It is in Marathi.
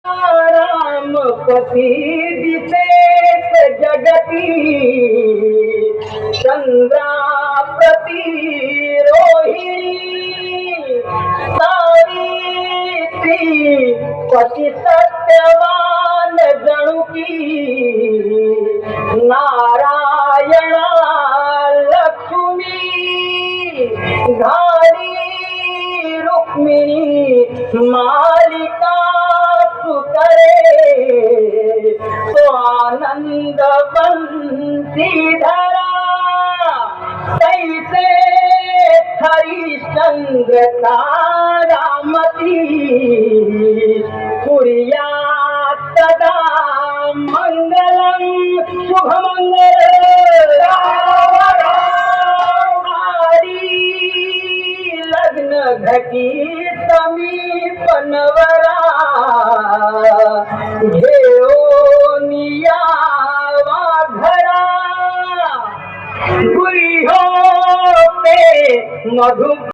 रामपती दिसेत जगती चंद्राप्रती रोहिणी सावित्री पती सत्यवान जणुकी नारायणा लक्ष्मी घाली रुक्मिणी मालिका सुकरे तो आनंद बंसीधरा तैसे हरिश्चंद्र तारामती कुर्या सदा मंगलम शुभमंगल लग्न घटी समीप नवरा घेऊन यावा घरा गुरी हो पे मधु